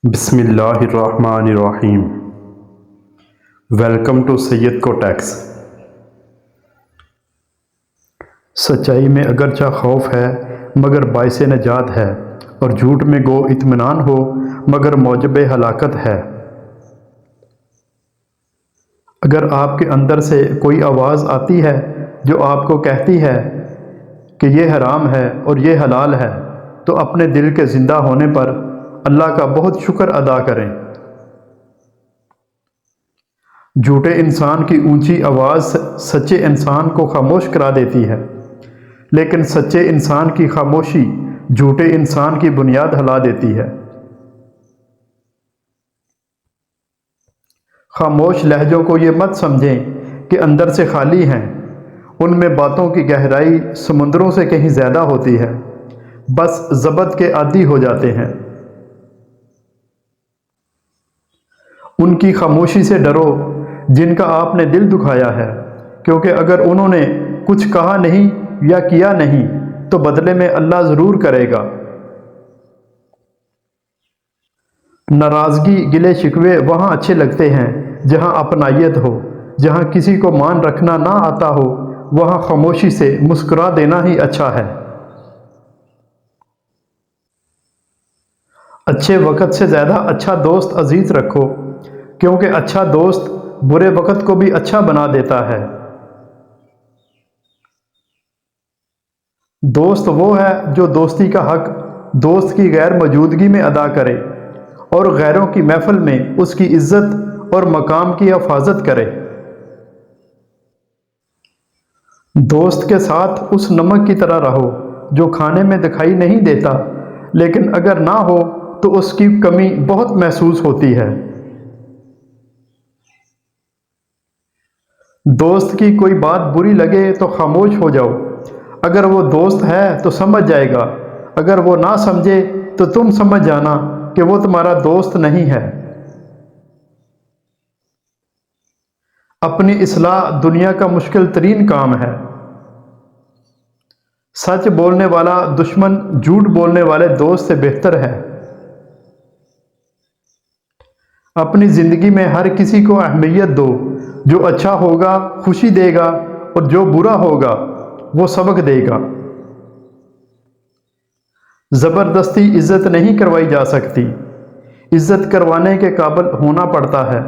بسم اللہ الرحمن الرحیم۔ ویلکم ٹو سید کو ٹیکس۔ سچائی میں اگرچہ خوف ہے مگر باعث نجات ہے، اور جھوٹ میں گو اطمینان ہو مگر موجب ہلاکت ہے۔ اگر آپ کے اندر سے کوئی آواز آتی ہے جو آپ کو کہتی ہے کہ یہ حرام ہے اور یہ حلال ہے، تو اپنے دل کے زندہ ہونے پر اللہ کا بہت شکر ادا کریں۔ جھوٹے انسان کی اونچی آواز سچے انسان کو خاموش کرا دیتی ہے، لیکن سچے انسان کی خاموشی جھوٹے انسان کی بنیاد ہلا دیتی ہے۔ خاموش لہجوں کو یہ مت سمجھیں کہ اندر سے خالی ہیں، ان میں باتوں کی گہرائی سمندروں سے کہیں زیادہ ہوتی ہے، بس ضبط کے عادی ہو جاتے ہیں۔ ان کی خاموشی سے ڈرو جن کا آپ نے دل دکھایا ہے، کیونکہ اگر انہوں نے کچھ کہا نہیں یا کیا نہیں تو بدلے میں اللہ ضرور کرے گا۔ ناراضگی گلے شکوے وہاں اچھے لگتے ہیں جہاں اپنائیت ہو، جہاں کسی کو مان رکھنا نہ آتا ہو وہاں خاموشی سے مسکرا دینا ہی اچھا ہے۔ اچھے وقت سے زیادہ اچھا دوست عزیز رکھو، کیونکہ اچھا دوست برے وقت کو بھی اچھا بنا دیتا ہے۔ دوست وہ ہے جو دوستی کا حق دوست کی غیر موجودگی میں ادا کرے اور غیروں کی محفل میں اس کی عزت اور مقام کی حفاظت کرے۔ دوست کے ساتھ اس نمک کی طرح رہو جو کھانے میں دکھائی نہیں دیتا، لیکن اگر نہ ہو تو اس کی کمی بہت محسوس ہوتی ہے۔ دوست کی کوئی بات بری لگے تو خاموش ہو جاؤ، اگر وہ دوست ہے تو سمجھ جائے گا، اگر وہ نہ سمجھے تو تم سمجھ جانا کہ وہ تمہارا دوست نہیں ہے۔ اپنی اصلاح دنیا کا مشکل ترین کام ہے۔ سچ بولنے والا دشمن جھوٹ بولنے والے دوست سے بہتر ہے۔ اپنی زندگی میں ہر کسی کو اہمیت دو، جو اچھا ہوگا خوشی دے گا اور جو برا ہوگا وہ سبق دے گا۔ زبردستی عزت نہیں کروائی جا سکتی، عزت کروانے کے قابل ہونا پڑتا ہے۔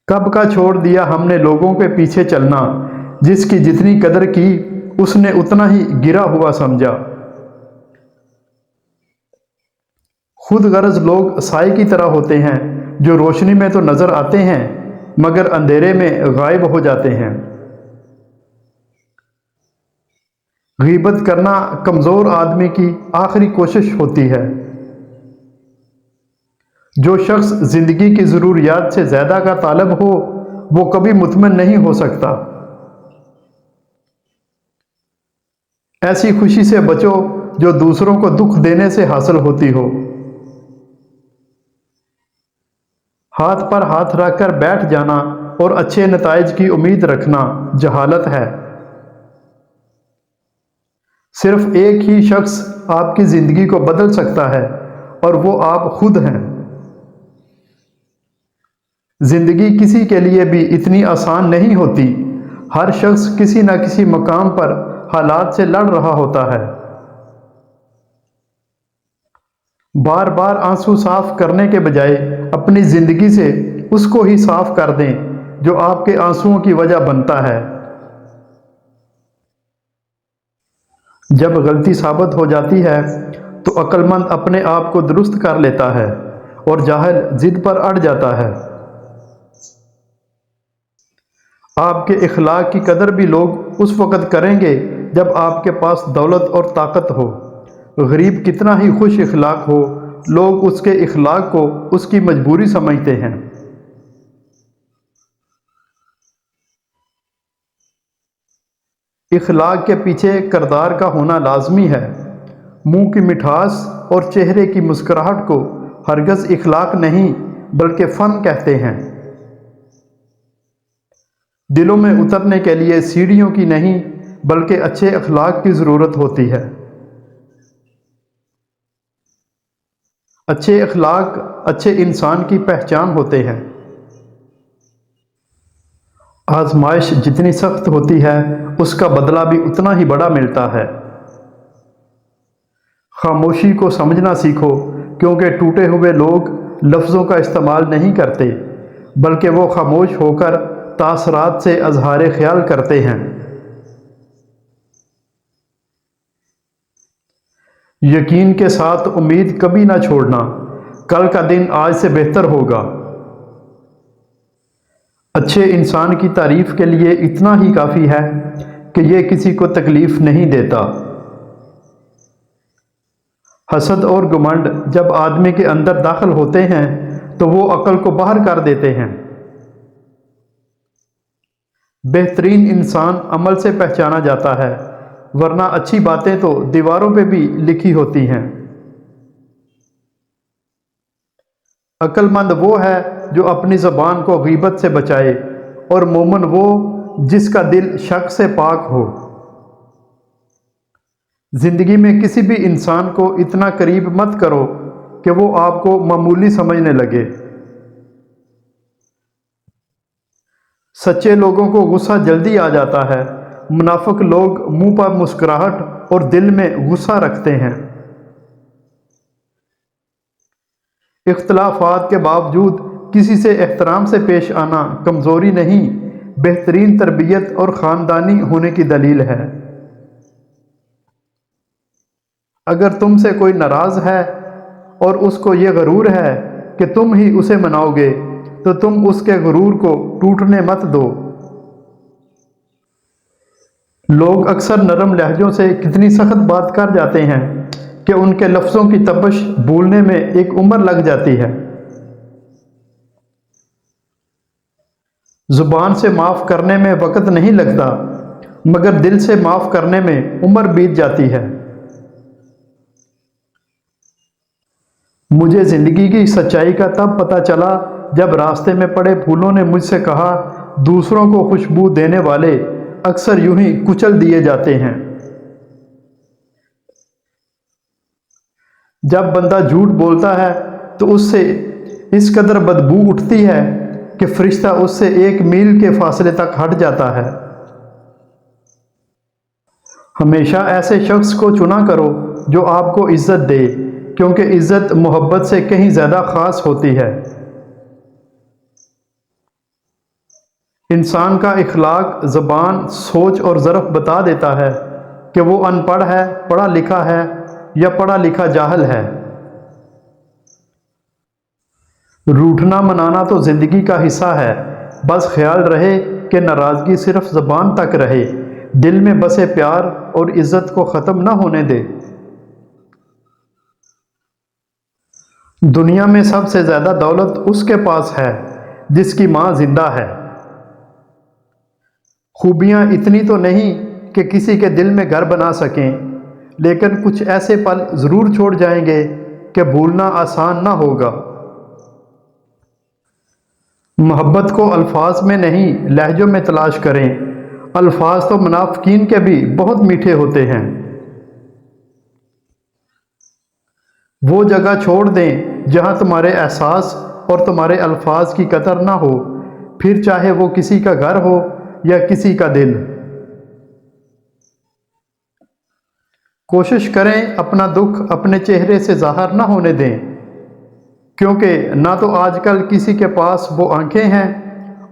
کب کا چھوڑ دیا ہم نے لوگوں کے پیچھے چلنا، جس کی جتنی قدر کی اس نے اتنا ہی گرا ہوا سمجھا۔ خود غرض لوگ سائے کی طرح ہوتے ہیں جو روشنی میں تو نظر آتے ہیں مگر اندھیرے میں غائب ہو جاتے ہیں۔ غیبت کرنا کمزور آدمی کی آخری کوشش ہوتی ہے۔ جو شخص زندگی کی ضروریات سے زیادہ کا طالب ہو وہ کبھی مطمئن نہیں ہو سکتا۔ ایسی خوشی سے بچو جو دوسروں کو دکھ دینے سے حاصل ہوتی ہو۔ ہاتھ پر ہاتھ رکھ کر بیٹھ جانا اور اچھے نتائج کی امید رکھنا جہالت ہے۔ صرف ایک ہی شخص آپ کی زندگی کو بدل سکتا ہے اور وہ آپ خود ہیں۔ زندگی کسی کے لیے بھی اتنی آسان نہیں ہوتی، ہر شخص کسی نہ کسی مقام پر حالات سے لڑ رہا ہوتا ہے۔ بار بار آنسو صاف کرنے کے بجائے اپنی زندگی سے اس کو ہی صاف کر دیں جو آپ کے آنسوؤں کی وجہ بنتا ہے۔ جب غلطی ثابت ہو جاتی ہے تو عقل مند اپنے آپ کو درست کر لیتا ہے اور جاہل ضد پر اڑ جاتا ہے۔ آپ کے اخلاق کی قدر بھی لوگ اس وقت کریں گے جب آپ کے پاس دولت اور طاقت ہو۔ غریب کتنا ہی خوش اخلاق ہو، لوگ اس کے اخلاق کو اس کی مجبوری سمجھتے ہیں۔ اخلاق کے پیچھے کردار کا ہونا لازمی ہے۔ منہ کی مٹھاس اور چہرے کی مسکراہٹ کو ہرگز اخلاق نہیں بلکہ فن کہتے ہیں۔ دلوں میں اترنے کے لیے سیڑھیوں کی نہیں بلکہ اچھے اخلاق کی ضرورت ہوتی ہے۔ اچھے اخلاق اچھے انسان کی پہچان ہوتے ہیں۔ آزمائش جتنی سخت ہوتی ہے اس کا بدلہ بھی اتنا ہی بڑا ملتا ہے۔ خاموشی کو سمجھنا سیکھو، کیونکہ ٹوٹے ہوئے لوگ لفظوں کا استعمال نہیں کرتے بلکہ وہ خاموش ہو کر تاثرات سے اظہار خیال کرتے ہیں۔ یقین کے ساتھ امید کبھی نہ چھوڑنا، کل کا دن آج سے بہتر ہوگا۔ اچھے انسان کی تعریف کے لیے اتنا ہی کافی ہے کہ یہ کسی کو تکلیف نہیں دیتا۔ حسد اور گھمنڈ جب آدمی کے اندر داخل ہوتے ہیں تو وہ عقل کو باہر کر دیتے ہیں۔ بہترین انسان عمل سے پہچانا جاتا ہے، ورنہ اچھی باتیں تو دیواروں پہ بھی لکھی ہوتی ہیں۔ عقل مند وہ ہے جو اپنی زبان کو غیبت سے بچائے، اور مومن وہ جس کا دل شک سے پاک ہو۔ زندگی میں کسی بھی انسان کو اتنا قریب مت کرو کہ وہ آپ کو معمولی سمجھنے لگے۔ سچے لوگوں کو غصہ جلدی آ جاتا ہے، منافق لوگ منہ پر مسکراہٹ اور دل میں غصہ رکھتے ہیں۔ اختلافات کے باوجود کسی سے احترام سے پیش آنا کمزوری نہیں، بہترین تربیت اور خاندانی ہونے کی دلیل ہے۔ اگر تم سے کوئی ناراض ہے اور اس کو یہ غرور ہے کہ تم ہی اسے مناؤ گے تو تم اس کے غرور کو ٹوٹنے مت دو۔ لوگ اکثر نرم لہجوں سے کتنی سخت بات کر جاتے ہیں کہ ان کے لفظوں کی تپش بھولنے میں ایک عمر لگ جاتی ہے۔ زبان سے معاف کرنے میں وقت نہیں لگتا، مگر دل سے معاف کرنے میں عمر بیت جاتی ہے۔ مجھے زندگی کی سچائی کا تب پتہ چلا جب راستے میں پڑے پھولوں نے مجھ سے کہا، دوسروں کو خوشبو دینے والے اکثر یوں ہی کچل دیے جاتے ہیں۔ جب بندہ جھوٹ بولتا ہے تو اس سے اس قدر بدبو اٹھتی ہے کہ فرشتہ اس سے 1 میل کے فاصلے تک ہٹ جاتا ہے۔ ہمیشہ ایسے شخص کو چنا کرو جو آپ کو عزت دے، کیونکہ عزت محبت سے کہیں زیادہ خاص ہوتی ہے۔ انسان کا اخلاق، زبان، سوچ اور ظرف بتا دیتا ہے کہ وہ ان پڑھ ہے، پڑھا لکھا ہے یا پڑھا لکھا جاہل ہے۔ روٹھنا منانا تو زندگی کا حصہ ہے، بس خیال رہے کہ ناراضگی صرف زبان تک رہے، دل میں بسے پیار اور عزت کو ختم نہ ہونے دے۔ دنیا میں سب سے زیادہ دولت اس کے پاس ہے جس کی ماں زندہ ہے۔ خوبیاں اتنی تو نہیں کہ کسی کے دل میں گھر بنا سکیں، لیکن کچھ ایسے پل ضرور چھوڑ جائیں گے کہ بھولنا آسان نہ ہوگا۔ محبت کو الفاظ میں نہیں لہجوں میں تلاش کریں، الفاظ تو منافقین کے بھی بہت میٹھے ہوتے ہیں۔ وہ جگہ چھوڑ دیں جہاں تمہارے احساس اور تمہارے الفاظ کی قدر نہ ہو، پھر چاہے وہ کسی کا گھر ہو یا کسی کا دل۔ کوشش کریں اپنا دکھ اپنے چہرے سے ظاہر نہ ہونے دیں، کیونکہ نہ تو آج کل کسی کے پاس وہ آنکھیں ہیں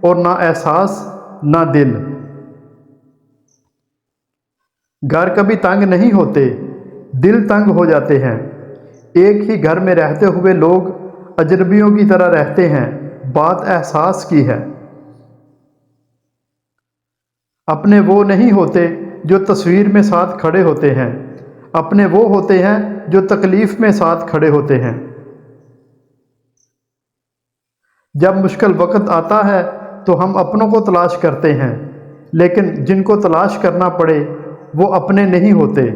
اور نہ احساس نہ دل۔ گھر کبھی تنگ نہیں ہوتے، دل تنگ ہو جاتے ہیں۔ ایک ہی گھر میں رہتے ہوئے لوگ اجنبیوں کی طرح رہتے ہیں، بات احساس کی ہے۔ اپنے وہ نہیں ہوتے جو تصویر میں ساتھ کھڑے ہوتے ہیں، اپنے وہ ہوتے ہیں جو تکلیف میں ساتھ کھڑے ہوتے ہیں۔ جب مشکل وقت آتا ہے تو ہم اپنوں کو تلاش کرتے ہیں، لیکن جن کو تلاش کرنا پڑے وہ اپنے نہیں ہوتے۔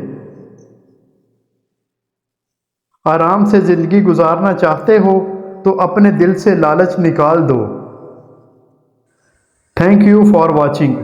آرام سے زندگی گزارنا چاہتے ہو تو اپنے دل سے لالچ نکال دو۔ Thank you for watching.